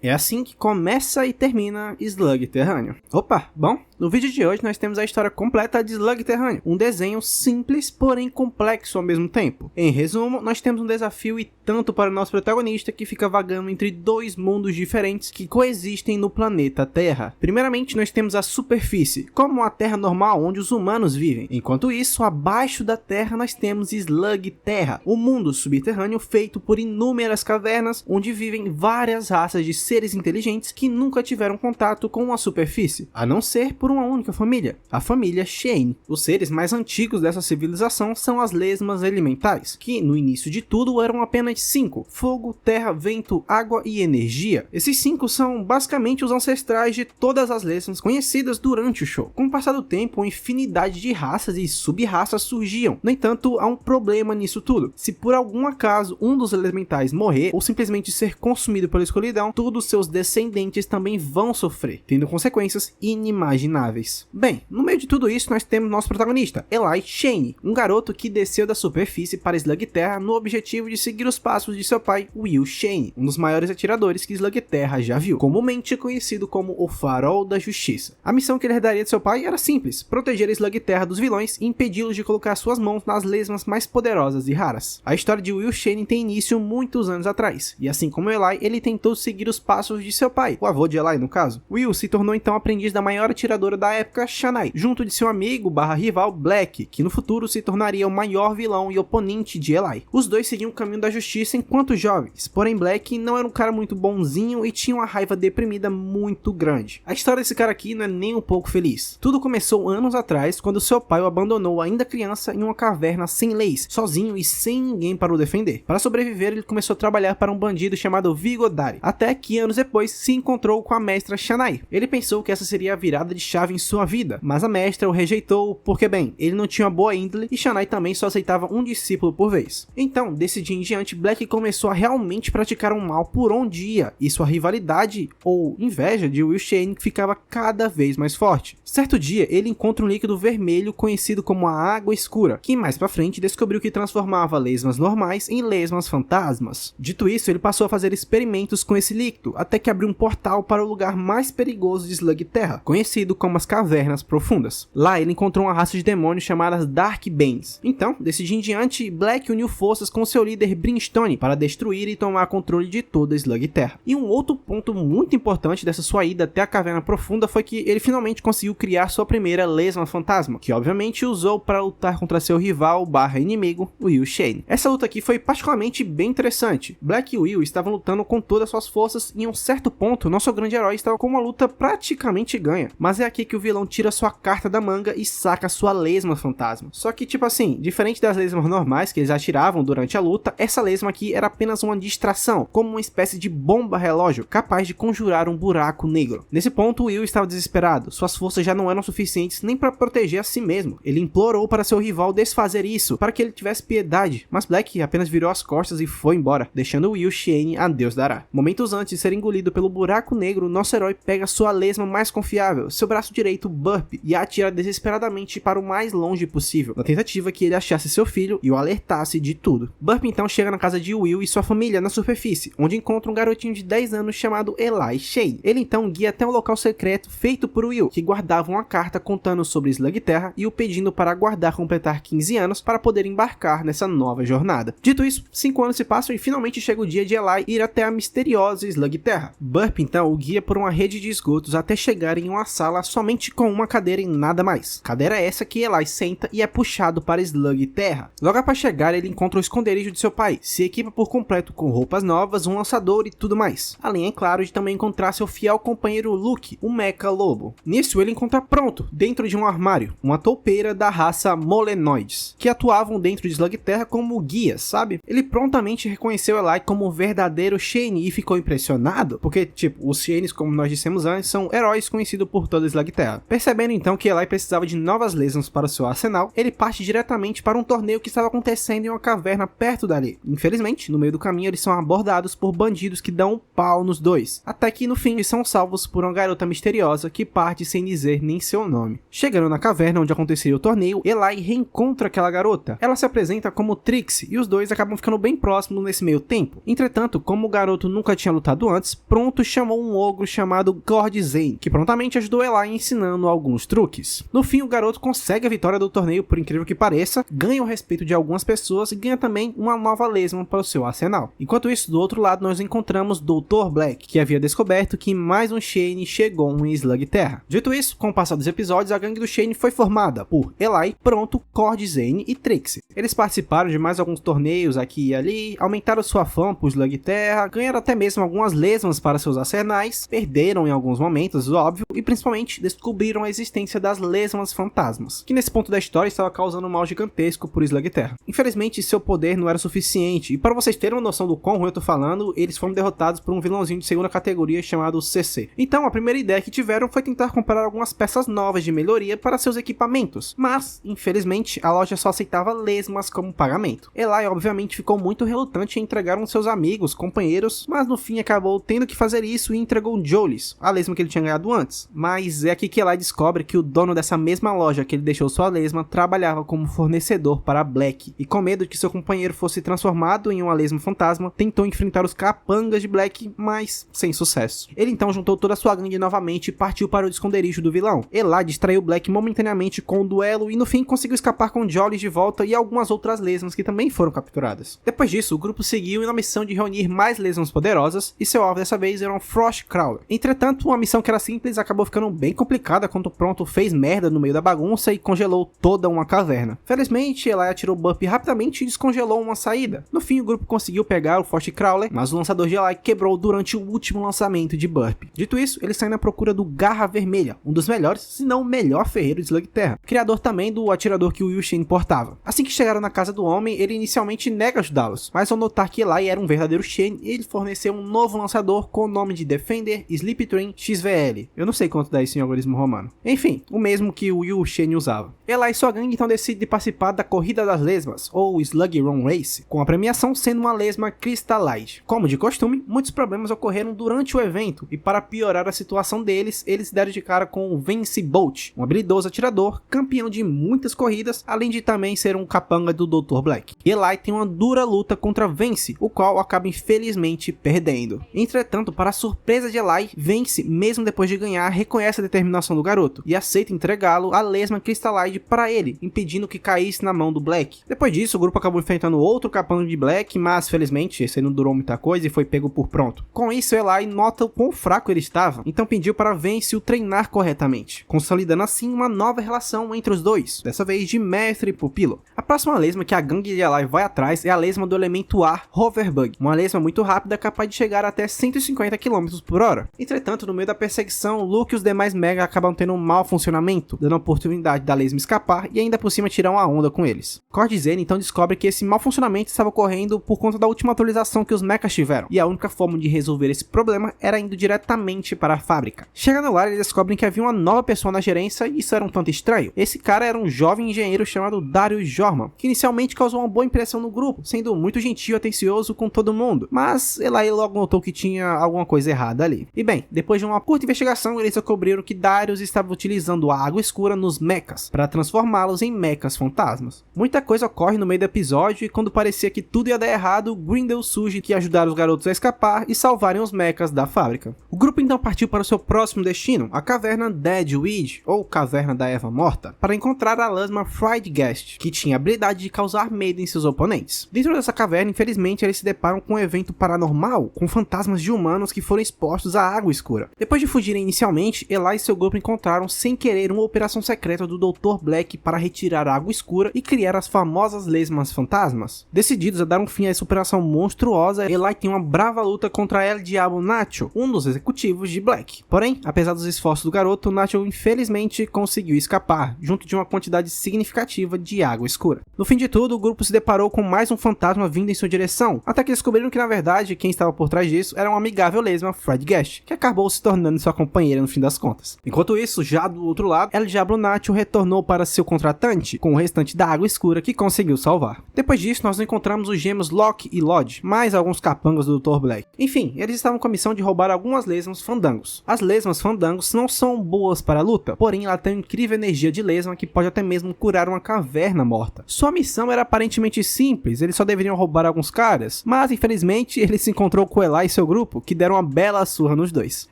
É assim que começa e termina Slug Terrâneo. Opa, bom, no vídeo de hoje nós temos a história completa de Slug Terrâneo, um desenho simples, porém complexo ao mesmo tempo. Em resumo, nós temos um desafio e tanto para o nosso protagonista que fica vagando entre dois mundos diferentes que coexistem no planeta Terra. Primeiramente, nós temos a superfície, como a Terra normal onde os humanos vivem. Enquanto isso, abaixo da Terra nós temos Slug Terra, um mundo subterrâneo feito por inúmeras cavernas onde vivem várias raças de seres inteligentes que nunca tiveram contato com a superfície, a não ser por uma única família, a família Shane. Os seres mais antigos dessa civilização são as lesmas elementares, que no início de tudo eram apenas 5: fogo, terra, vento, água e energia. Esses 5 são basicamente os ancestrais de todas as lesmas conhecidas durante o show. Com o passar do tempo, uma infinidade de raças e sub-raças surgiam. No entanto, há um problema nisso tudo. Se por algum acaso um dos elementais morrer ou simplesmente ser consumido pela escuridão, todos seus descendentes também vão sofrer, tendo consequências inimagináveis. Bem, no meio de tudo isso nós temos nosso protagonista, Eli Shane, um garoto que desceu da superfície para Slug Terra no objetivo de seguir os passos de seu pai, Will Shane, um dos maiores atiradores que Slug Terra já viu, comumente conhecido como o Farol da Justiça. A missão que ele herdaria de seu pai era simples: proteger Slug Terra dos vilões e impedi-los de colocar suas mãos nas lesmas mais poderosas e raras. A história de Will Shane tem início muitos anos atrás, e assim como Eli, ele tentou seguir os passos de seu pai, o avô de Eli no caso. Will se tornou então aprendiz da maior atiradora da época, Shanae, junto de seu amigo rival Black, que no futuro se tornaria o maior vilão e oponente de Eli. Os dois seguiam o caminho da justiça enquanto jovens, porém Black não era um cara muito bonzinho e tinha uma raiva deprimida muito grande. A história desse cara aqui não é nem um pouco feliz. Tudo começou anos atrás, quando seu pai o abandonou ainda criança em uma caverna sem leis, sozinho e sem ninguém para o defender. Para sobreviver, ele começou a trabalhar para um bandido chamado Vigodari, até que anos depois se encontrou com a mestra Shanae. Ele pensou que essa seria a virada de chave em sua vida, mas a mestra o rejeitou porque, bem, ele não tinha uma boa índole e Shanae também só aceitava um discípulo por vez. Então, desse dia em diante, Black começou a realmente praticar um mal por onde ia, e sua rivalidade ou inveja de Will Shane ficava cada vez mais forte. Certo dia, ele encontra um líquido vermelho conhecido como a Água Escura, que mais pra frente descobriu que transformava lesmas normais em lesmas fantasmas. Dito isso, ele passou a fazer experimentos com esse líquido, até que abriu um portal para o lugar mais perigoso de Slug Terra, conhecido como as Cavernas Profundas. Lá ele encontrou uma raça de demônios chamadas Dark Banes. Então, desse dia em diante, Black uniu forças com seu líder Brimstone para destruir e tomar controle de toda Slug Terra. E um outro ponto muito importante dessa sua ida até a Caverna Profunda foi que ele finalmente conseguiu criar sua primeira lesma fantasma, que obviamente usou para lutar contra seu rival inimigo, Will Shane. Essa luta aqui foi particularmente bem interessante. Black e Will estavam lutando com todas as suas forças e em um certo ponto, nosso grande herói estava com uma luta praticamente ganha. Mas é aqui que o vilão tira sua carta da manga e saca sua lesma fantasma. Só que, tipo assim, diferente das lesmas normais que eles atiravam durante a luta, essa lesma aqui era apenas uma distração, como uma espécie de bomba relógio, capaz de conjurar um buraco negro. Nesse ponto, Will estava desesperado. Suas forças já não eram suficientes nem para proteger a si mesmo. Ele implorou para seu rival desfazer isso, para que ele tivesse piedade, mas Black apenas virou as costas e foi embora, deixando Will Shane a Deus dará. Momentos antes de ser engolido pelo buraco negro, nosso herói pega sua lesma mais confiável, seu braço direito Burp, e a atira desesperadamente para o mais longe possível, na tentativa que ele achasse seu filho e o alertasse de tudo. Burp então chega na casa de Will e sua família na superfície, onde encontra um garotinho de 10 anos chamado Eli Shane. Ele então guia até um local secreto feito por Will, que guardava uma carta contando sobre Slug Terra e o pedindo para aguardar completar 15 anos para poder embarcar nessa nova jornada. Dito isso, 5 anos se passam e finalmente chega o dia de Eli ir até a misteriosa Slug Terra. Burp então o guia por uma rede de esgotos até chegar em uma sala somente com uma cadeira e nada mais. Cadeira essa que Eli senta e é puxado para Slug Terra. Logo após chegar, ele encontra o esconderijo de seu pai, se equipa por completo com roupas novas, um lançador e tudo mais. Além, é claro, de também encontrar seu fiel companheiro Luke, o Mecha Lobo. Nisso, ele encontra pronto, dentro de um armário, uma toupeira da raça Molenoides, que atuavam dentro de Slug Terra como guias, sabe? Ele prontamente reconheceu Eli como o verdadeiro Shane e ficou impressionado, porque, tipo, os Shanes, como nós dissemos antes, são heróis conhecidos por toda Slug Slug Terra. Percebendo então que Eli precisava de novas lesmas para o seu arsenal, ele parte diretamente para um torneio que estava acontecendo em uma caverna perto dali. Infelizmente, no meio do caminho eles são abordados por bandidos que dão um pau nos dois, até que no fim eles são salvos por uma garota misteriosa que parte sem dizer nem seu nome. Chegando na caverna onde aconteceria o torneio, Eli reencontra aquela garota. Ela se apresenta como Trixie e os dois acabam ficando bem próximos nesse meio tempo. Entretanto, como o garoto nunca tinha lutado antes, Pronto chamou um ogro chamado Gord Zane, que prontamente ajudou Eli ensinando alguns truques. No fim, o garoto consegue a vitória do torneio, por incrível que pareça, ganha o respeito de algumas pessoas e ganha também uma nova lesma para o seu arsenal. Enquanto isso, do outro lado, nós encontramos Dr. Black, que havia descoberto que mais um Shane chegou em Slug Terra. Dito isso, com o passar dos episódios, a gangue do Shane foi formada por Eli, Pronto, Gord Zane e Trixie. Eles participaram de mais alguns torneios aqui e ali, aumentaram sua fama por Slug Terra, ganharam até mesmo algumas lesmas para seus arsenais, perderam em alguns momentos, óbvio, e principalmente descobriram a existência das lesmas fantasmas, que nesse ponto da história estava causando um mal gigantesco por Slug Terra. Infelizmente, seu poder não era suficiente, e para vocês terem uma noção do quão ruim eu tô falando, eles foram derrotados por um vilãozinho de segunda categoria chamado CC. Então, a primeira ideia que tiveram foi tentar comprar algumas peças novas de melhoria para seus equipamentos, mas, infelizmente, a loja só aceitava lesmas como pagamento. Eli, obviamente, ficou muito relutante em entregar um de seus amigos, companheiros, mas no fim acabou tendo que fazer isso e entregou Jolis, a lesma que ele tinha ganhado antes. Mas é aqui que Eli descobre que o dono dessa mesma loja que ele deixou sua lesma trabalhava como fornecedor para Black, e com medo de que seu companheiro fosse transformado em uma lesma fantasma, tentou enfrentar os capangas de Black, mas sem sucesso. Ele então juntou toda a sua gangue novamente e partiu para o esconderijo do vilão. Eli distraiu Black momentaneamente com um duelo e no fim conseguiu escapar com Jolis de volta e algumas outras lesmas que também foram capturadas. Depois disso, o grupo seguiu na missão de reunir mais lesmas poderosas e seu alvo dessa vez era um Frost Crawler. Entretanto, uma missão que era simples acabou ficando bem complicada quando Pronto fez merda no meio da bagunça e congelou toda uma caverna. Felizmente, Eli atirou Burp rapidamente e descongelou uma saída. No fim, o grupo conseguiu pegar o Frost Crawler, mas o lançador de Eli quebrou durante o último lançamento de Burp. Dito isso, eles saem na procura do Garra Vermelha, um dos melhores, se não o melhor ferreiro de Slug Terra, criador também do atirador que o Will Shane portava. Assim que chegaram na casa do homem, ele inicialmente nega ajudá-los, mas ao notar que Eli era um verdadeiro Shane, ele forneceu um novo lançador com o nome de Defender Sleep Train XVL. Eu não sei quanto dá isso em algoritmo romano. Enfim, o mesmo que o Will Shane usava. Eli e sua gangue então decidem participar da Corrida das Lesmas, ou Slug Run Race, com a premiação sendo uma lesma Crystallite. Como de costume, muitos problemas ocorreram durante o evento, e para piorar a situação deles, eles se deram de cara com o Vance Bolt, um habilidoso atirador, campeão de muitas corridas, além de também ser um capanga do Dr. Black. E Eli tem uma dura luta contra Vance, o qual acaba infelizmente perdendo. Entretanto, para a surpresa de Eli, Vance, mesmo depois de ganhar, reconhece a determinação do garoto e aceita entregá-lo a lesma Crystallite para ele, impedindo que caísse na mão do Black. Depois disso, o grupo acabou enfrentando outro capanga de Black, mas felizmente esse aí não durou muita coisa e foi pego por Pronto. Com isso, Eli nota o quão fraco ele estava, então pediu para Vance o treinar corretamente, consolidando assim uma nova relação entre os dois, dessa vez de mestre e pupilo. A próxima lesma que a gangue de Eli vai atrás é a lesma do elemento ar Hoverbug, uma lesma muito rápida capaz de chegar até 150 km por hora. Entretanto, no meio da perseguição, Luke e os demais Mega acabam tendo um mau funcionamento, dando a oportunidade da lesma escapar e ainda por cima tirar uma onda com eles. Gord Zane então descobre que esse mau funcionamento estava ocorrendo por conta da última atualização que os mechas tiveram, e a única forma de resolver esse problema era indo diretamente para a fábrica. Chegando lá, eles descobrem que havia uma nova pessoa na gerência e isso era um tanto estranho. Esse cara era um jovem engenheiro chamado Darius Jorman, que inicialmente causou uma boa impressão no grupo, sendo muito gentil e atencioso com todo mundo, mas Eli logo notou que tinha alguma coisa errada ali. E bem, depois de uma curta investigação, eles descobriram que Darius estava utilizando a água escura nos mechas, para transformá-los em mechas fantasmas. Muita coisa ocorre no meio do episódio e quando parecia que tudo ia dar errado, Grindel surge que ajudar os garotos a escapar e salvarem os mechas da fábrica. O grupo então partiu para o seu próximo destino, a caverna Deadweed, ou Caverna da Erva Morta, para encontrar a lesma Fried Guest, que tinha a habilidade de causar medo em seus oponentes. Dentro dessa caverna, infelizmente, eles se deparam com um evento paranormal, com fantasmas de humanos que foram expostos à água escura. Depois de fugirem inicialmente, Eli e seu grupo encontraram sem querer uma operação secreta do Dr. Black para retirar a água escura e criar as famosas lesmas fantasmas. Decididos a dar um fim a essa operação monstruosa, Eli tem uma brava luta contra El Diabo Nacho, um dos executivos de Black. Porém, apesar dos esforços do garoto, Nacho infelizmente conseguiu escapar, junto de uma quantidade significativa de água escura. No fim de tudo, o grupo se deparou com mais um fantasma vindo em sua direção, até que descobriram que na verdade quem estava por trás disso era uma amigável lesma Fried Guest, que acabou se tornando sua companheira no fim das contas. lesmas. Enquanto isso, já do outro lado, El Diablo Nacho retornou para seu contratante com o restante da água escura que conseguiu salvar. Depois disso, nós encontramos os gêmeos Locke e Lodge, mais alguns capangas do Dr. Black. Enfim, eles estavam com a missão de roubar algumas lesmas fandangos. As lesmas fandangos não são boas para a luta, porém ela tem uma incrível energia de lesma que pode até mesmo curar uma caverna morta. Sua missão era aparentemente simples, eles só deveriam roubar alguns caras, mas infelizmente ele se encontrou com Eli e seu grupo, que deram uma bela surra nos dois.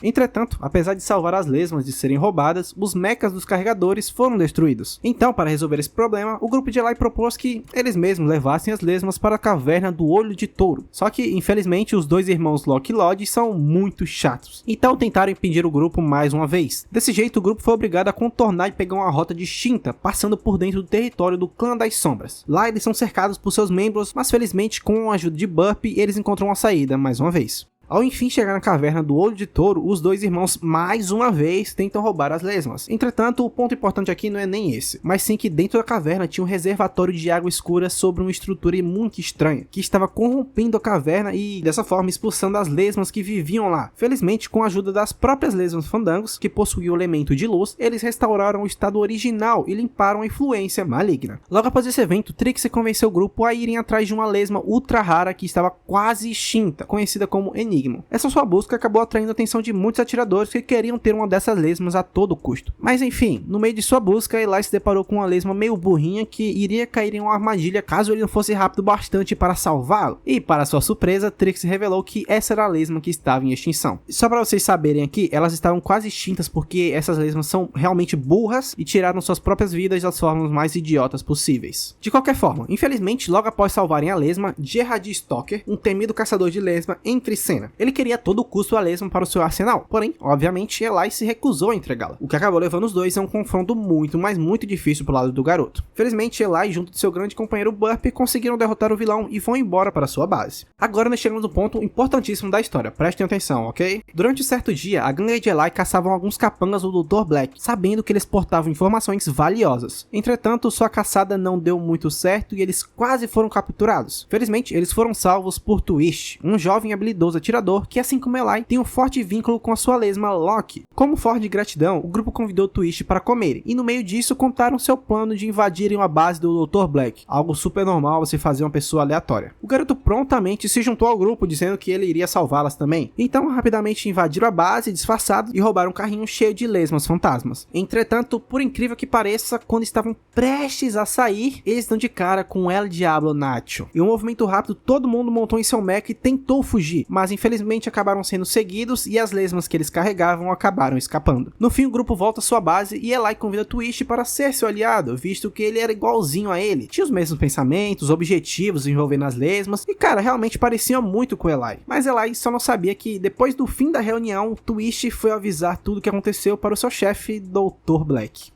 Entretanto, apesar de salvar as lesmas de serem roubadas, os mechas dos carregadores foram destruídos. Então, para resolver esse problema, o grupo de Eli propôs que eles mesmos levassem as lesmas para a caverna do Olho de Touro. Só que, infelizmente, os dois irmãos Locke e Lodge são muito chatos. Então tentaram impedir o grupo mais uma vez. Desse jeito, o grupo foi obrigado a contornar e pegar uma rota distinta, passando por dentro do território do Clã das Sombras. Lá eles são cercados por seus membros, mas felizmente com a ajuda de Burp, eles encontram uma saída mais uma vez. Ao enfim chegar na caverna do Olho de Touro, os dois irmãos mais uma vez tentam roubar as lesmas. Entretanto, o ponto importante aqui não é nem esse, mas sim que dentro da caverna tinha um reservatório de água escura sobre uma estrutura muito estranha, que estava corrompendo a caverna e dessa forma expulsando as lesmas que viviam lá. Felizmente, com a ajuda das próprias lesmas fandangos, que possuíam o elemento de luz, eles restauraram o estado original e limparam a influência maligna. Logo após esse evento, Trixie convenceu o grupo a irem atrás de uma lesma ultra rara que estava quase extinta, conhecida como Enigma. Essa sua busca acabou atraindo a atenção de muitos atiradores que queriam ter uma dessas lesmas a todo custo. Mas enfim, no meio de sua busca, Eli se deparou com uma lesma meio burrinha que iria cair em uma armadilha caso ele não fosse rápido bastante para salvá-lo. E para sua surpresa, Trixie revelou que essa era a lesma que estava em extinção. Só para vocês saberem aqui, elas estavam quase extintas porque essas lesmas são realmente burras e tiraram suas próprias vidas das formas mais idiotas possíveis. De qualquer forma, infelizmente, logo após salvarem a lesma, Gerard Stalker, um temido caçador de lesma, entra em cena. Ele queria a todo custo a lesma para o seu arsenal, porém, obviamente, Eli se recusou a entregá-la, o que acabou levando os dois a um confronto muito, mas muito difícil pro lado do garoto. Felizmente, Eli, junto de seu grande companheiro Burp, conseguiram derrotar o vilão e vão embora para sua base. Agora nós chegamos no ponto importantíssimo da história, prestem atenção, ok? Durante um certo dia, a gangue de Eli caçavam alguns capangas do Dr. Black, sabendo que eles portavam informações valiosas. Entretanto, sua caçada não deu muito certo e eles quase foram capturados. Felizmente, eles foram salvos por Twist, um jovem habilidoso atirador que, assim como Eli, tem um forte vínculo com a sua lesma Locke. Como forma de gratidão, o grupo convidou Twist para comerem, e no meio disso contaram seu plano de invadirem a base do Dr. Black, algo super normal você fazer uma pessoa aleatória. O garoto prontamente se juntou ao grupo, dizendo que ele iria salvá-las também. Então, rapidamente invadiram a base, disfarçados, e roubaram um carrinho cheio de lesmas fantasmas. Entretanto, por incrível que pareça, quando estavam prestes a sair, eles dão de cara com El Diablo Nacho. Em um movimento rápido, todo mundo montou em seu mecha e tentou fugir, mas infelizmente acabaram sendo seguidos e as lesmas que eles carregavam acabaram escapando. No fim, o grupo volta à sua base e Eli convida Twist para ser seu aliado, visto que ele era igualzinho a ele. Tinha os mesmos pensamentos, objetivos envolvendo as lesmas e, cara, realmente parecia muito com Eli. Mas Eli só não sabia que, depois do fim da reunião, Twist foi avisar tudo o que aconteceu para o seu chefe, Dr. Black.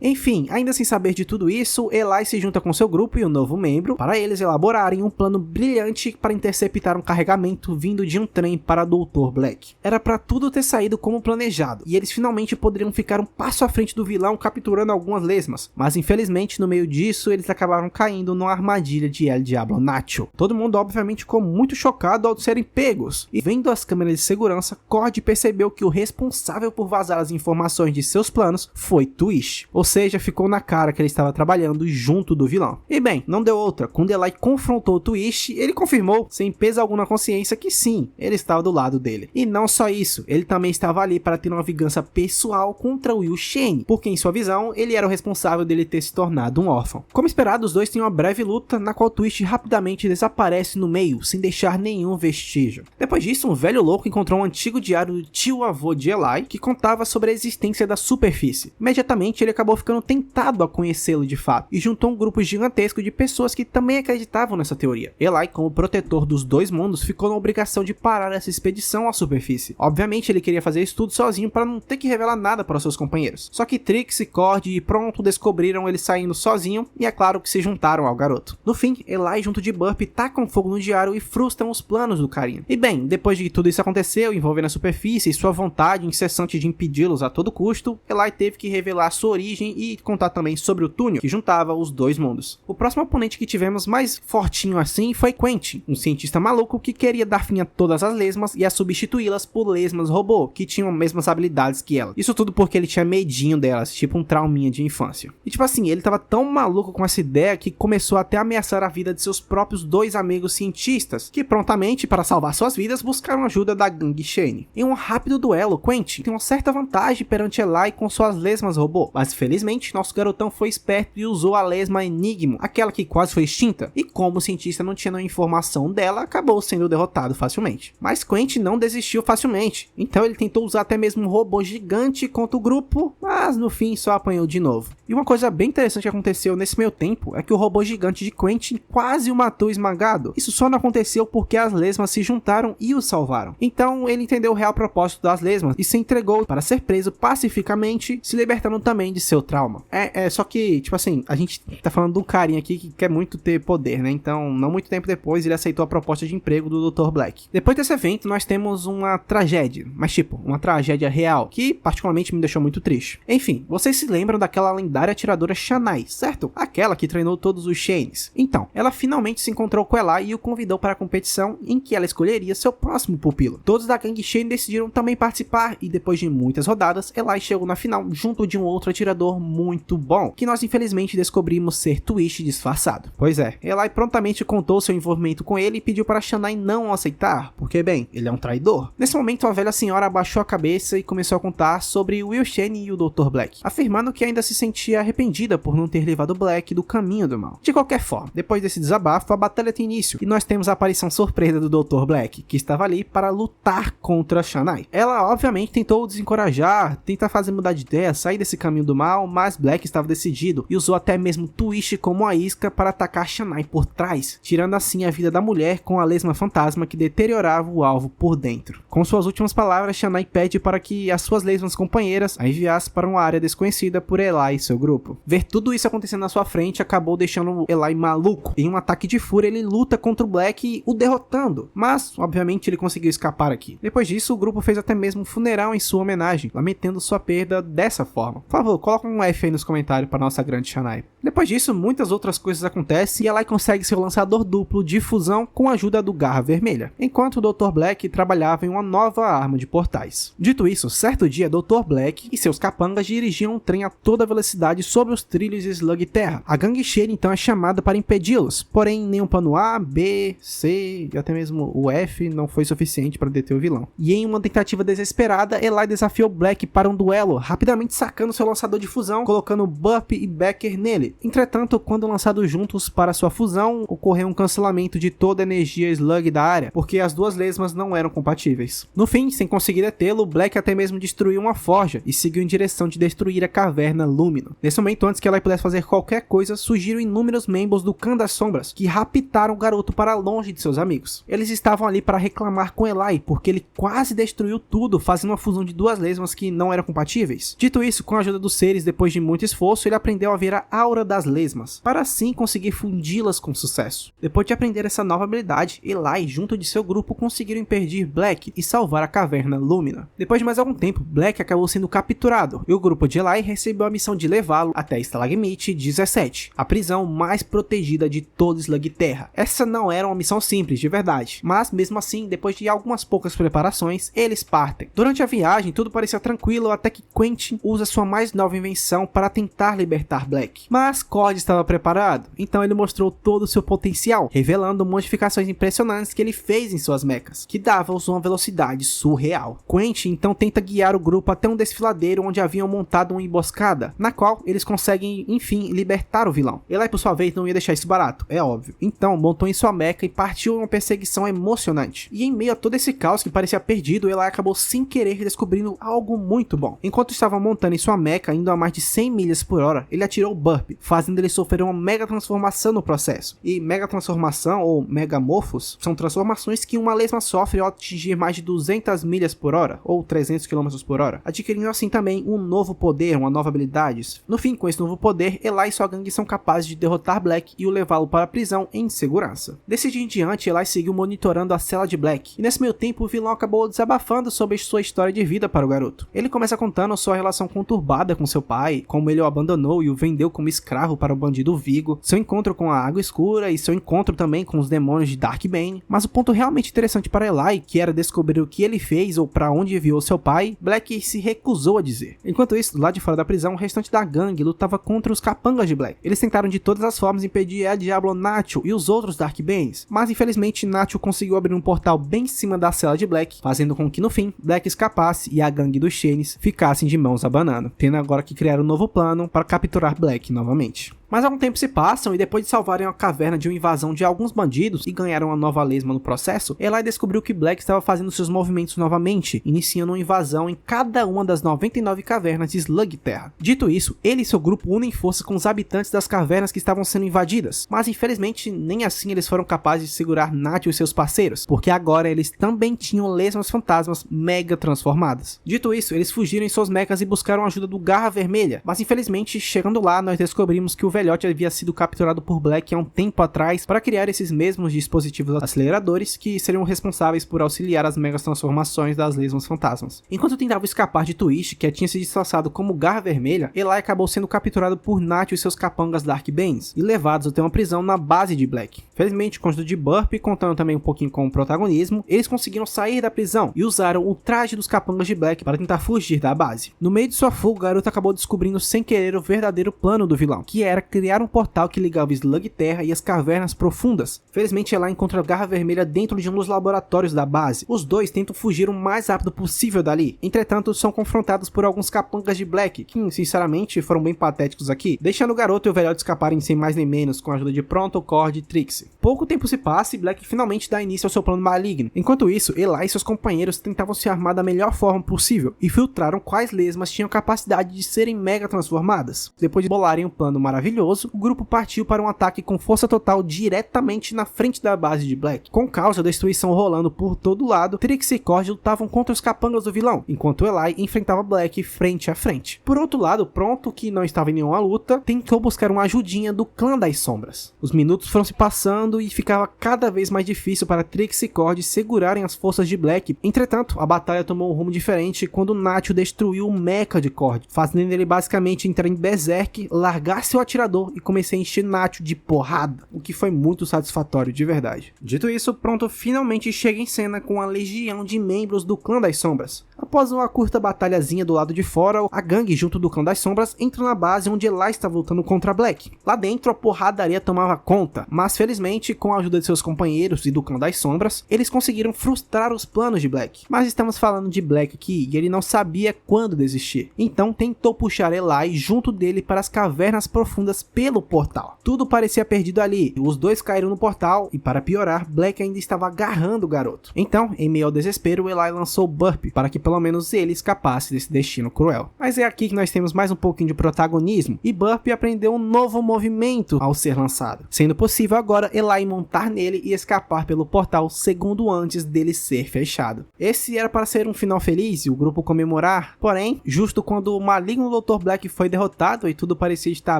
Enfim, ainda sem saber de tudo isso, Eli se junta com seu grupo e um novo membro para eles elaborarem um plano brilhante para interceptar um carregamento vindo de um trem para Dr. Black. Era para tudo ter saído como planejado, e eles finalmente poderiam ficar um passo à frente do vilão capturando algumas lesmas, mas infelizmente no meio disso eles acabaram caindo numa armadilha de El Diablo Nacho. Todo mundo obviamente ficou muito chocado ao serem pegos, e vendo as câmeras de segurança, Cord percebeu que o responsável por vazar as informações de seus planos foi Twist. Ou seja, ficou na cara que ele estava trabalhando junto do vilão. E bem, não deu outra. Quando Eli confrontou o Twist, ele confirmou, sem peso algum na consciência, que sim, ele estava do lado dele. E não só isso, ele também estava ali para ter uma vingança pessoal contra o Yu Shen, porque em sua visão, ele era o responsável dele ter se tornado um órfão. Como esperado, os dois têm uma breve luta, na qual Twist rapidamente desaparece no meio, sem deixar nenhum vestígio. Depois disso, um velho louco encontrou um antigo diário do tio-avô de Eli, que contava sobre a existência da superfície. Imediatamente, ele acabou ficando tentado a conhecê-lo de fato, e juntou um grupo gigantesco de pessoas que também acreditavam nessa teoria. Eli, como protetor dos dois mundos, ficou na obrigação de parar essa expedição à superfície. Obviamente ele queria fazer isso tudo sozinho para não ter que revelar nada para os seus companheiros. Só que Trixie, Cord e Pronto descobriram ele saindo sozinho, e é claro que se juntaram ao garoto. No fim, Eli junto de Burp tacam fogo no diário e frustram os planos do carinha. E bem, depois de que tudo isso aconteceu, envolvendo a superfície e sua vontade incessante de impedi-los a todo custo, Eli teve que revelar sua origem Quentin e contar também sobre o túnel que juntava os dois mundos. O próximo oponente que tivemos mais fortinho assim foi Quentin, um cientista maluco que queria dar fim a todas as lesmas e a substituí-las por lesmas robô, que tinham as mesmas habilidades que ela. Isso tudo porque ele tinha medinho delas, tipo um trauminha de infância. E tipo assim, ele tava tão maluco com essa ideia que começou até a ameaçar a vida de seus próprios dois amigos cientistas, que prontamente, para salvar suas vidas, buscaram ajuda da gangue Shane. Em um rápido duelo, Quentin tem uma certa vantagem perante Eli com suas lesmas robô, mas felizmente nosso garotão foi esperto e usou a lesma Enigma, aquela que quase foi extinta, e como o cientista não tinha nenhuma informação dela, acabou sendo derrotado facilmente. Mas Quentin não desistiu facilmente, então ele tentou usar até mesmo um robô gigante contra o grupo, mas no fim só apanhou de novo. E uma coisa bem interessante que aconteceu nesse meio tempo é que o robô gigante de Quentin quase o matou esmagado. Isso só não aconteceu porque as lesmas se juntaram e o salvaram. Então ele entendeu o real propósito das lesmas e se entregou para ser preso pacificamente, se libertando também de seu trauma. Só que, tipo assim, a gente tá falando de um carinha aqui que quer muito ter poder, né? Então, não muito tempo depois, ele aceitou a proposta de emprego do Dr. Black. Depois desse evento, nós temos uma tragédia, mas tipo, uma tragédia real, que particularmente me deixou muito triste. Enfim, vocês se lembram daquela lendária atiradora Shanai, certo? Aquela que treinou todos os Shanes. Então, ela finalmente se encontrou com Eli e o convidou para a competição em que ela escolheria seu próximo pupilo. Todos da gangue Shane decidiram também participar e depois de muitas rodadas, Eli chegou na final junto de um outro atirador muito bom, que nós infelizmente descobrimos ser Twitch disfarçado. Pois é, Eli prontamente contou seu envolvimento com ele e pediu para Shanai não aceitar, porque bem, ele é um traidor. Nesse momento a velha senhora abaixou a cabeça e começou a contar sobre Will Shane e o Dr. Black, afirmando que ainda se sentia arrependida por não ter levado Black do caminho do mal. De qualquer forma, depois desse desabafo, a batalha tem início e nós temos a aparição surpresa do Dr. Black, que estava ali para lutar contra Shanai. Ela obviamente tentou desencorajar, tentar fazer mudar de ideia, sair desse caminho do mal, mas Black estava decidido e usou até mesmo Twitch como a isca para atacar Shanai por trás, tirando assim a vida da mulher com a lesma fantasma que deteriorava o alvo por dentro. Com suas últimas palavras, Shanai pede para que as suas lesmas companheiras a enviassem para uma área desconhecida por Eli e seu grupo. Ver tudo isso acontecendo na sua frente acabou deixando Eli maluco. Em um ataque de fúria, ele luta contra o Black, o derrotando, mas obviamente ele conseguiu escapar aqui. Depois disso, o grupo fez até mesmo um funeral em sua homenagem, lamentando sua perda dessa forma. Por favor, coloca um F aí nos comentários para nossa grande Shanai. Depois disso, muitas outras coisas acontecem e Eli consegue seu lançador duplo de fusão com a ajuda do Garra Vermelha, enquanto o Dr. Black trabalhava em uma nova arma de portais. Dito isso, certo dia, Dr. Black e seus capangas dirigiam um trem a toda velocidade sobre os trilhos de Slug Terra. A gangue Shane então é chamada para impedi-los, porém nenhum plano A, B, C e até mesmo o F não foi suficiente para deter o vilão. E em uma tentativa desesperada, Eli desafiou Black para um duelo, rapidamente sacando seu lançador de fusão, colocando Burp e Becker nele. Entretanto, quando lançados juntos para sua fusão, ocorreu um cancelamento de toda a energia Slug da área, porque as duas lesmas não eram compatíveis. No fim, sem conseguir detê-lo, Black até mesmo destruiu uma forja e seguiu em direção de destruir a caverna Lumino. Nesse momento, antes que ela pudesse fazer qualquer coisa, surgiram inúmeros membros do Clã das Sombras, que raptaram o garoto para longe de seus amigos. Eles estavam ali para reclamar com Eli, porque ele quase destruiu tudo, fazendo uma fusão de duas lesmas que não eram compatíveis. Dito isso, com a ajuda dos seres, depois de muito esforço, ele aprendeu a ver a aura das lesmas, para assim conseguir fundi-las com sucesso. Depois de aprender essa nova habilidade, Eli, junto de seu grupo, conseguiram impedir Black e salvar a caverna Lumina. Depois de mais algum tempo, Black acabou sendo capturado, e o grupo de Eli recebeu a missão de levá-lo até Stalagmite 17, a prisão mais protegida de todo Slug Terra. Essa não era uma missão simples, de verdade, mas mesmo assim, depois de algumas poucas preparações, eles partem. Durante a viagem, tudo parecia tranquilo até que Quentin usa sua mais nova invenção para tentar libertar Black. Mas Cord estava preparado, então ele mostrou todo o seu potencial, revelando modificações impressionantes que ele fez em suas mechas, que davam-os uma velocidade surreal. Quentin então tenta guiar o grupo até um desfiladeiro onde haviam montado uma emboscada, na qual eles conseguem, enfim, libertar o vilão. Eli, por sua vez, não ia deixar isso barato, é óbvio. Então, montou em sua mecha e partiu em uma perseguição emocionante. E em meio a todo esse caos que parecia perdido, Eli acabou sem querer descobrindo algo muito bom. Enquanto estava montando em sua mecha, indo a mais de 100 milhas por hora, ele atirou o Burp, Burp, fazendo ele sofrer uma mega transformação no processo. E mega transformação ou megamorphos são transformações que uma lesma sofre ao atingir mais de 200 milhas por hora ou 300 km por hora, adquirindo assim também um novo poder, uma nova habilidade. No fim, com esse novo poder, Eli e sua gangue são capazes de derrotar Black e o levá-lo para a prisão em segurança. Desse dia em diante, Eli seguiu monitorando a cela de Black, e nesse meio tempo o vilão acabou desabafando sobre sua história de vida para o garoto. Ele começa contando sua relação conturbada com seu pai, como ele o abandonou e o vendeu como escravo para o bandido Vigo, seu encontro com a Água Escura e seu encontro também com os demônios de Darkbane. Mas o ponto realmente interessante para Eli, que era descobrir o que ele fez ou para onde enviou seu pai, Black se recusou a dizer. Enquanto isso, lá de fora da prisão, o restante da gangue lutava contra os capangas de Black. Eles tentaram de todas as formas impedir El Diablo, Nacho e os outros Darkbanes, mas infelizmente Nacho conseguiu abrir um portal bem em cima da cela de Black, fazendo com que no fim Black escapasse e a gangue dos Chains ficassem de mãos abanando, tendo agora que criar um novo plano para capturar Black novamente. Mas algum tempo se passam e depois de salvarem a caverna de uma invasão de alguns bandidos e ganharam uma nova lesma no processo, Eli descobriu que Black estava fazendo seus movimentos novamente, iniciando uma invasão em cada uma das 99 cavernas de Slugterra. Dito isso, ele e seu grupo unem forças com os habitantes das cavernas que estavam sendo invadidas, mas infelizmente nem assim eles foram capazes de segurar Nath e seus parceiros, porque agora eles também tinham lesmas fantasmas mega transformadas. Dito isso, eles fugiram em suas mechas e buscaram a ajuda do Garra Vermelha, mas infelizmente chegando lá nós descobrimos que o velhote havia sido capturado por Black há um tempo atrás para criar esses mesmos dispositivos aceleradores que seriam responsáveis por auxiliar as megas transformações das lesmas fantasmas. Enquanto tentava escapar de Twitch, que tinha se disfarçado como Garra Vermelha, Eli acabou sendo capturado por Nath e seus capangas Darkbanes e levados até uma prisão na base de Black. Felizmente, com a ajuda de Burp, contando também um pouquinho com o protagonismo, eles conseguiram sair da prisão e usaram o traje dos capangas de Black para tentar fugir da base. No meio de sua fuga, o garoto acabou descobrindo sem querer o verdadeiro plano do vilão, que era criar um portal que ligava Slugterra e as cavernas profundas. Felizmente, ela encontra a Garra Vermelha dentro de um dos laboratórios da base. Os dois tentam fugir o mais rápido possível dali. Entretanto, são confrontados por alguns capangas de Black, que sinceramente foram bem patéticos aqui, deixando o garoto e o velhote escaparem sem mais nem menos com a ajuda de Pronto, Cord e Trixie. Pouco tempo se passa e Black finalmente dá início ao seu plano maligno. Enquanto isso, Eli e seus companheiros tentavam se armar da melhor forma possível e filtraram quais lesmas tinham capacidade de serem mega transformadas. Depois de bolarem um plano maravilhoso, o grupo partiu para um ataque com força total diretamente na frente da base de Black. Com caos e destruição rolando por todo lado, Trixie e Cord lutavam contra os capangas do vilão, enquanto Eli enfrentava Black frente a frente. Por outro lado, Pronto, que não estava em nenhuma luta, tentou buscar uma ajudinha do Clã das Sombras. Os minutos foram se passando e ficava cada vez mais difícil para Trixie e Cord segurarem as forças de Black. Entretanto, a batalha tomou um rumo diferente quando Nacho destruiu o mecha de Cord, fazendo ele basicamente entrar em berserk, largar seu atirador e comecei a encher Nacho de porrada, o que foi muito satisfatório de verdade. Dito isso, Pronto finalmente chega em cena com a legião de membros do Clã das Sombras. Após uma curta batalhazinha do lado de fora, a gangue junto do Clã das Sombras entra na base onde Eli estava lutando contra Black. Lá dentro a porradaria tomava conta, mas felizmente com a ajuda de seus companheiros e do Clã das Sombras, eles conseguiram frustrar os planos de Black. Mas estamos falando de Black aqui e ele não sabia quando desistir. Então tentou puxar Eli junto dele para as cavernas profundas pelo portal. Tudo parecia perdido ali, os dois caíram no portal e para piorar, Black ainda estava agarrando o garoto. Então, em meio ao desespero, Eli lançou Burp para que pelo menos ele escapasse desse destino cruel. Mas é aqui que nós temos mais um pouquinho de protagonismo e Burp aprendeu um novo movimento ao ser lançado, sendo possível agora Eli montar nele e escapar pelo portal segundo antes dele ser fechado. Esse era para ser um final feliz e o grupo comemorar, porém, justo quando o maligno Dr. Black foi derrotado e tudo parecia estar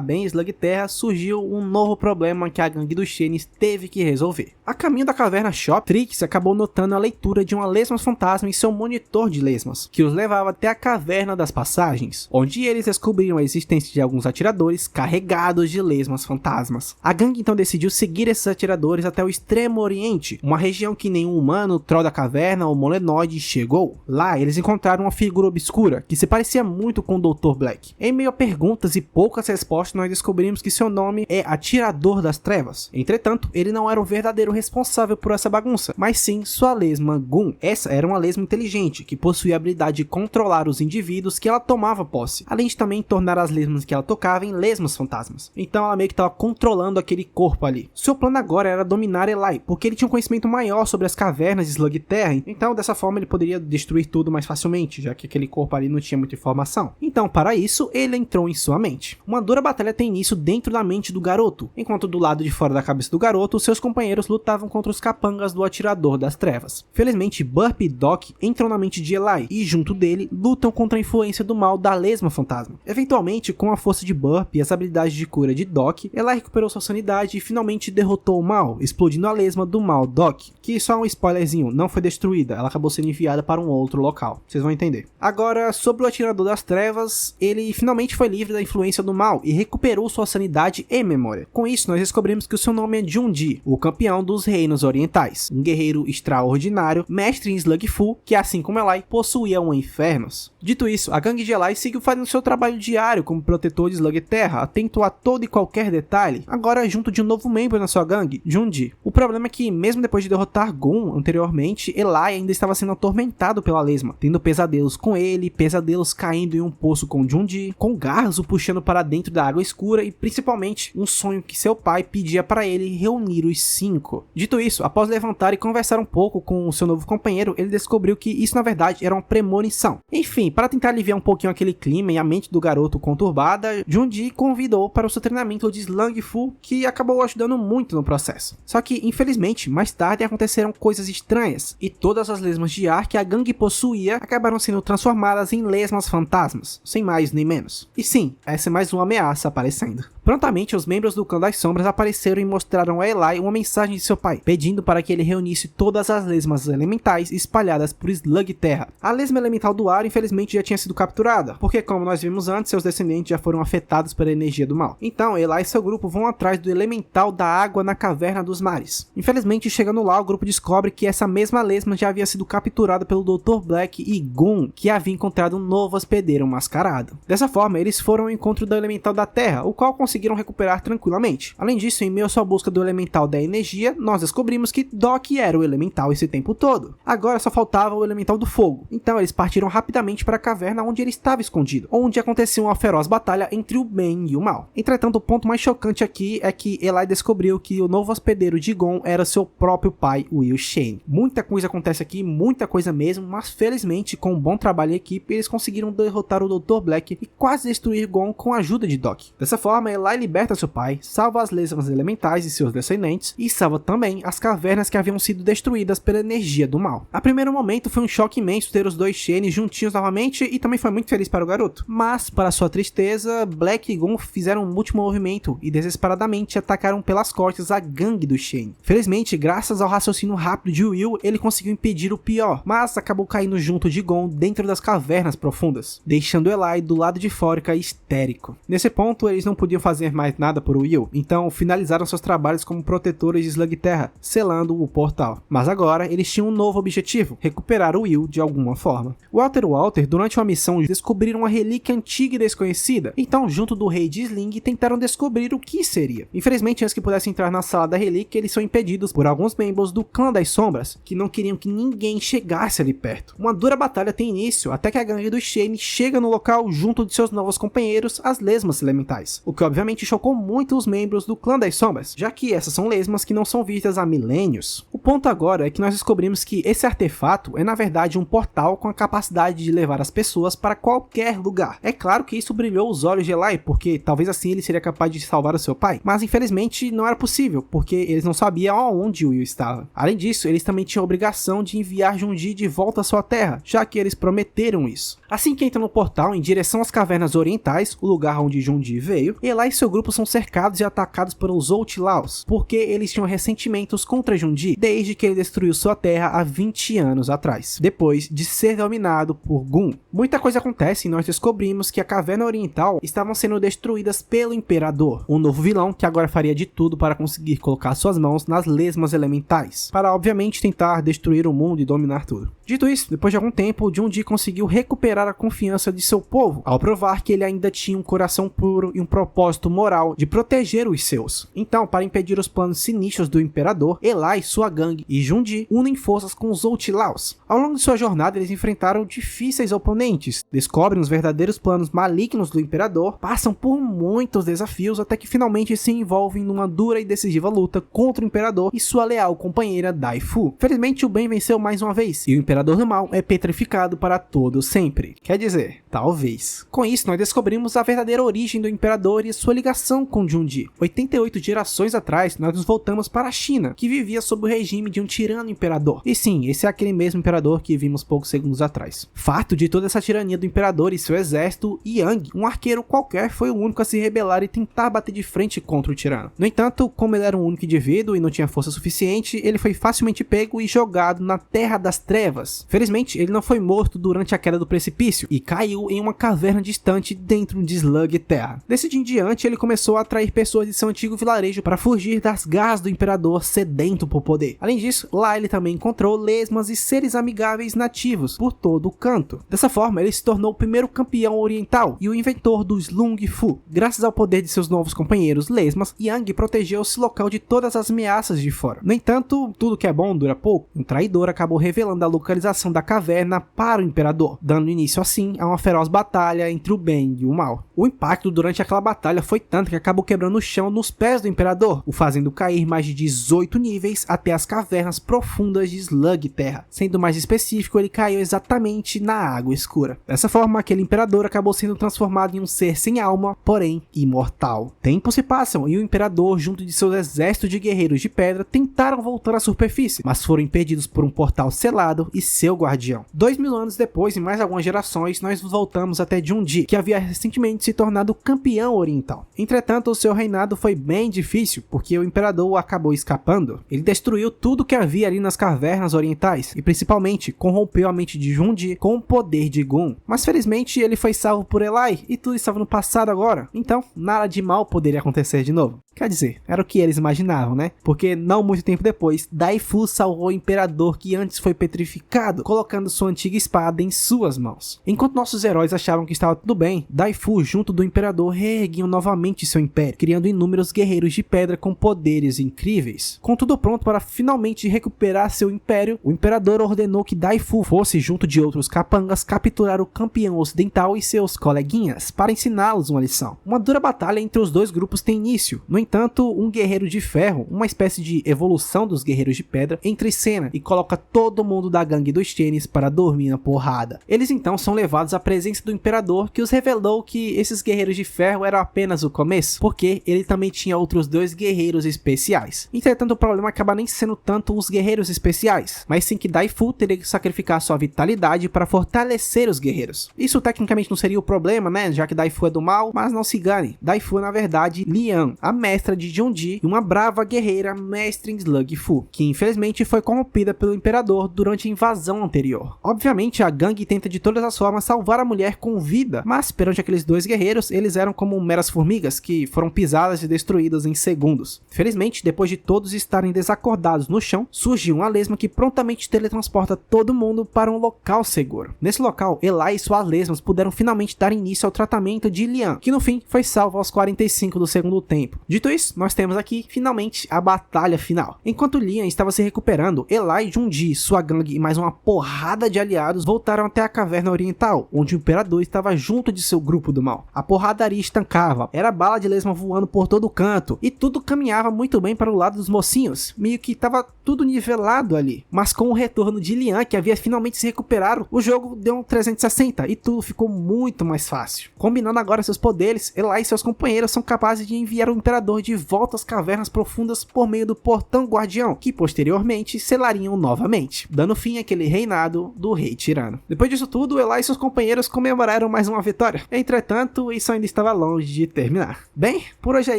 bem em Slugterra, surgiu um novo problema que a gangue dos Chains teve que resolver. A caminho da caverna Shop, Trix acabou notando a leitura de uma lesma fantasma em seu monitor de lesmas, que os levava até a caverna das passagens, onde eles descobriram a existência de alguns atiradores carregados de lesmas fantasmas. A gangue então decidiu seguir esses atiradores até o Extremo Oriente, uma região que nenhum humano, troll da caverna ou molenoide chegou. Lá eles encontraram uma figura obscura que se parecia muito com o Dr. Black. Em meio a perguntas e poucas respostas, nós descobrimos que seu nome é Atirador das Trevas. Entretanto, ele não era o verdadeiro responsável por essa bagunça, mas sim sua lesma Gun. Essa era uma lesma inteligente que possuía possuía a habilidade de controlar os indivíduos que ela tomava posse, além de também tornar as lesmas que ela tocava em lesmas fantasmas. Então ela meio que estava controlando aquele corpo ali. Seu plano agora era dominar Eli, porque ele tinha um conhecimento maior sobre as cavernas de Slug Terra, então dessa forma ele poderia destruir tudo mais facilmente, já que aquele corpo ali não tinha muita informação. Então para isso, ele entrou em sua mente. Uma dura batalha tem início dentro da mente do garoto, enquanto do lado de fora da cabeça do garoto, seus companheiros lutavam contra os capangas do Atirador das Trevas. Felizmente, Burp e Doc entram na mente de Eli, e junto dele, lutam contra a influência do mal da lesma fantasma. Eventualmente, com a força de Burp e as habilidades de cura de Doc, Eli recuperou sua sanidade e finalmente derrotou o mal, explodindo a lesma do mal Doc, que só um spoilerzinho, não foi destruída, ela acabou sendo enviada para um outro local, vocês vão entender. Agora, sobre o Atirador das Trevas, ele finalmente foi livre da influência do mal e recuperou sua sanidade e memória. Com isso, nós descobrimos que o seu nome é Jun-Ji, o campeão dos reinos orientais, um guerreiro extraordinário, mestre em Slug Fu, que assim como Eli, possuía um infernos. Dito isso, a gangue de Eli seguiu fazendo seu trabalho diário como protetor de Slug Terra, atento a todo e qualquer detalhe, agora junto de um novo membro na sua gangue, Jun-Ji. O problema é que, mesmo depois de derrotar Gon anteriormente, Eli ainda estava sendo atormentado pela lesma, tendo pesadelos com ele, pesadelos caindo em um poço com Jun-Ji, com Garzo puxando para dentro da água escura e principalmente um sonho que seu pai pedia para ele reunir os 5. Dito isso, após levantar e conversar um pouco com o seu novo companheiro, ele descobriu que isso na verdade era uma premonição. Enfim, para tentar aliviar um pouquinho aquele clima e a mente do garoto conturbada, Jun-Ji convidou para o seu treinamento de Slug Fu, que acabou ajudando muito no processo. Só que, infelizmente, mais tarde aconteceram coisas estranhas, e todas as lesmas de ar que a gangue possuía acabaram sendo transformadas em lesmas fantasmas, sem mais nem menos. E sim, essa é mais uma ameaça aparecendo. Prontamente, os membros do Clã das Sombras apareceram e mostraram a Eli uma mensagem de seu pai, pedindo para que ele reunisse todas as lesmas elementais espalhadas por Slug Terra. A lesma elemental do ar, infelizmente, já tinha sido capturada, porque como nós vimos antes, seus descendentes já foram afetados pela energia do mal. Então, Eli e seu grupo vão atrás do elemental da água na Caverna dos Mares. Infelizmente, chegando lá, o grupo descobre que essa mesma lesma já havia sido capturada pelo Dr. Black e Gon, que havia encontrado um novo hospedeiro mascarado. Dessa forma, eles foram ao encontro do elemental da Terra, o qual conseguiram recuperar tranquilamente. Além disso, em meio à sua busca do elemental da energia, nós descobrimos que Doc era o elemental esse tempo todo. Agora só faltava o elemental do fogo. Então eles partiram rapidamente para a caverna onde ele estava escondido, onde acontecia uma feroz batalha entre o bem e o mal. Entretanto, o ponto mais chocante aqui é que Eli descobriu que o novo hospedeiro de Gon era seu próprio pai, Will Shen. Muita coisa acontece aqui, muita coisa mesmo, mas felizmente, com um bom trabalho em equipe, eles conseguiram derrotar o Dr. Black e quase destruir Gon com a ajuda de Doc. Dessa forma, Eli liberta seu pai, salva as lesmas elementais e seus descendentes, e salva também as cavernas que haviam sido destruídas pela energia do mal. A primeiro momento foi um choque imenso ter os dois Shenes juntinhos novamente, e também foi muito feliz para o garoto. Mas, para sua tristeza, Black e Gon fizeram um último movimento e desesperadamente atacaram pelas costas a gangue do Shen. Felizmente, graças ao raciocínio rápido de Will, ele conseguiu impedir o pior, mas acabou caindo junto de Gon dentro das cavernas profundas, deixando Eli do lado de fora histérico. Nesse ponto, eles não podiam fazer mais nada por Will, então finalizaram seus trabalhos como protetores de Slug Terra, selando o portal. Mas agora, eles tinham um novo objetivo, recuperar o Will de alguma forma. Walter e Walter, durante uma missão, descobriram uma relíquia antiga e desconhecida, então junto do rei de Sling, tentaram descobrir o que seria. Infelizmente, antes que pudessem entrar na sala da relíquia, eles são impedidos por alguns membros do Clã das Sombras, que não queriam que ninguém chegasse ali perto. Uma dura batalha tem início, até que a gangue do Shen chega no local junto de seus novos companheiros, as lesmas elementais, o que obviamente chocou muito os membros do Clã das Sombras, já que essas são lesmas que não são vistas há milênios. O ponto agora é que nós descobrimos que esse artefato é na verdade um portal com a capacidade de levar as pessoas para qualquer lugar. É claro que isso brilhou os olhos de Eli, porque talvez assim ele seria capaz de salvar o seu pai, mas infelizmente não era possível, porque eles não sabiam aonde Will estava. Além disso, eles também tinham a obrigação de enviar Jun-Ji de volta à sua terra, já que eles prometeram isso. Assim que entram no portal em direção às cavernas orientais, o lugar onde Jun-Ji veio, Eli e seu grupo são cercados e atacados pelos Outlaws, porque eles tinham ressentimentos contra Jun-Ji desde que ele destruiu sua terra há 20 anos atrás, depois de ser dominado por Gun. Muita coisa acontece e nós descobrimos que a caverna oriental estavam sendo destruídas pelo Imperador, um novo vilão que agora faria de tudo para conseguir colocar suas mãos nas lesmas elementais, para obviamente tentar destruir o mundo e dominar tudo. Dito isso, depois de algum tempo, Jun-Ji conseguiu recuperar a confiança de seu povo, ao provar que ele ainda tinha um coração puro e um propósito propósito moral de proteger os seus. Então, para impedir os planos sinistros do Imperador, Eli, sua gangue e Junji unem forças com os Outlaws. Ao longo de sua jornada, eles enfrentaram difíceis oponentes, descobrem os verdadeiros planos malignos do Imperador, passam por muitos desafios até que finalmente se envolvem numa dura e decisiva luta contra o Imperador e sua leal companheira Dai Fu. Felizmente, o bem venceu mais uma vez, e o Imperador do Mal é petrificado para todo sempre. Quer dizer, talvez. Com isso, nós descobrimos a verdadeira origem do Imperador e sua ligação com Junji. 88 gerações atrás, nós nos voltamos para a China, que vivia sob o regime de um tirano imperador. E sim, esse é aquele mesmo imperador que vimos poucos segundos atrás. Farto de toda essa tirania do Imperador e seu exército, Yang, um arqueiro qualquer, foi o único a se rebelar e tentar bater de frente contra o tirano. No entanto, como ele era um único indivíduo e não tinha força suficiente, ele foi facilmente pego e jogado na Terra das Trevas. Felizmente, ele não foi morto durante a queda do precipício e caiu em uma caverna distante dentro de Slug Terra. Desse dia em diante, ele começou a atrair pessoas de seu antigo vilarejo para fugir das garras do Imperador sedento por poder. Além disso, lá ele também encontrou lesmas e seres amigáveis nativos por todo o canto. Dessa forma, ele se tornou o primeiro campeão oriental e o inventor do Slung Fu. Graças ao poder de seus novos companheiros lesmas, Yang protegeu esse local de todas as ameaças de fora. No entanto, tudo que é bom dura pouco. Um traidor acabou revelando a localização da caverna para o Imperador, dando início assim a uma feroz batalha entre o bem e o mal. O impacto durante aquela batalha foi tanto que acabou quebrando o chão nos pés do Imperador, o fazendo cair mais de 18 níveis até as cavernas profundas de Slug Terra. Sendo mais específico, ele caiu exatamente na água escura. Dessa forma, aquele Imperador acabou sendo transformado em um ser sem alma, porém imortal. Tempos se passam e o Imperador, junto de seus exércitos de guerreiros de pedra, tentaram voltar à superfície, mas foram impedidos por um portal selado e seu guardião. 2000 anos depois, em mais algumas gerações, nós voltamos até Junji, que havia recentemente se tornado campeão oriental. Entretanto, o seu reinado foi bem difícil, porque o Imperador acabou escapando. Ele destruiu tudo que havia ali nas cavernas orientais, e principalmente corrompeu a mente de Junji com o poder de Gun. Mas felizmente ele foi salvo por Eli, e tudo estava no passado agora, então nada de mal poderia acontecer de novo. Quer dizer, era o que eles imaginavam, né? Porque não muito tempo depois, Dai Fu salvou o Imperador que antes foi petrificado, colocando sua antiga espada em suas mãos. Enquanto nossos heróis achavam que estava tudo bem, Dai Fu, junto do Imperador, reerguiam novamente seu império, criando inúmeros guerreiros de pedra com poderes incríveis. Com tudo pronto para finalmente recuperar seu império, o Imperador ordenou que Dai Fu fosse, junto de outros capangas, capturar o campeão ocidental e seus coleguinhas, para ensiná-los uma lição. Uma dura batalha entre os dois grupos tem início. No entanto, um guerreiro de ferro, uma espécie de evolução dos guerreiros de pedra, entra em cena e coloca todo mundo da gangue dos tênis para dormir na porrada. Eles então são levados à presença do Imperador, que os revelou que esses guerreiros de ferro eram apenas o começo, porque ele também tinha outros dois guerreiros especiais. Entretanto, o problema acaba nem sendo tanto os guerreiros especiais, mas sim que Dai Fu teria que sacrificar sua vitalidade para fortalecer os guerreiros. Isso tecnicamente não seria o problema, né, já que Dai Fu é do mal, mas não se engane, Dai Fu é na verdade Lian, a mestra de Junji e uma brava guerreira mestre em Slug Fu, que infelizmente foi corrompida pelo Imperador durante a invasão anterior. Obviamente, a gangue tenta de todas as formas salvar a mulher com vida, mas perante aqueles dois guerreiros, eles eram como meras formigas que foram pisadas e destruídas em segundos. Felizmente, depois de todos estarem desacordados no chão, surgiu uma lesma que prontamente teletransporta todo mundo para um local seguro. Nesse local, Eli e suas lesmas puderam finalmente dar início ao tratamento de Lian, que no fim foi salvo aos 45 do segundo tempo. Dito isso, nós temos aqui, finalmente, a batalha final. Enquanto Lian estava se recuperando, Eli, Junji, sua gangue e mais uma porrada de aliados voltaram até a caverna oriental, onde o Imperador estava junto de seu grupo do mal. A porradaria estancava, era bala de lesma voando por todo canto, e tudo caminhava muito bem para o lado dos mocinhos, meio que estava tudo nivelado ali. Mas com o retorno de Lian, que havia finalmente se recuperado, o jogo deu um 360 e tudo ficou muito mais fácil. Combinando agora seus poderes, Eli e seus companheiros são capazes de enviar o Imperador de volta às cavernas profundas por meio do portão guardião, que posteriormente selariam novamente, dando fim àquele reinado do rei tirano. Depois disso tudo, Eli e seus companheiros comemoraram mais uma vitória. Entretanto, isso ainda estava longe de terminar. Bem, por hoje é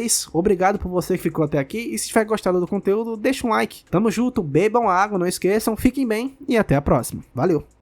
isso. Obrigado por você que ficou até aqui, e se tiver gostado do conteúdo, deixa um like. Tamo junto, bebam água, não esqueçam, fiquem bem e até a próxima. Valeu!